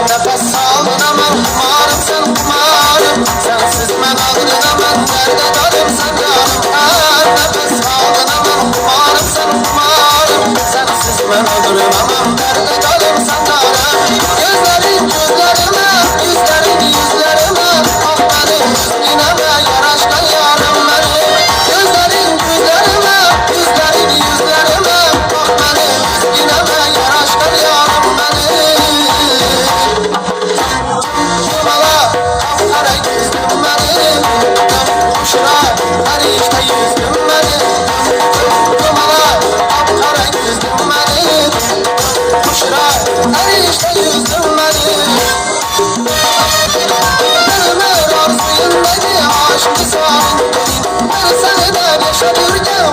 nefes aldırıman kumarım sen kumarım. Sensiz ben ağrınaman nerede darım sen canım. Her nefes aldırıman kumarım sen kumarım. Sensiz ben ağrınaman nerede darım sen canım. Gözlerin gözlerime, yüzlerin yüzlerime, bak benim yüzüme yaraşkan yarım benim. Gözlerin gözlerime, yüzlerin yüzlerime, bak benim yüzüme yaraşkan yarım benim. Yumala kafkara yüzdüm benim, kuşuna her işte yüzdüm benim. Yumala kafkara yüzdüm benim, kuşuna her işte yüzdüm benim. Ölümler arzuyum dedi aşkı sen, ben seni de yaşatırken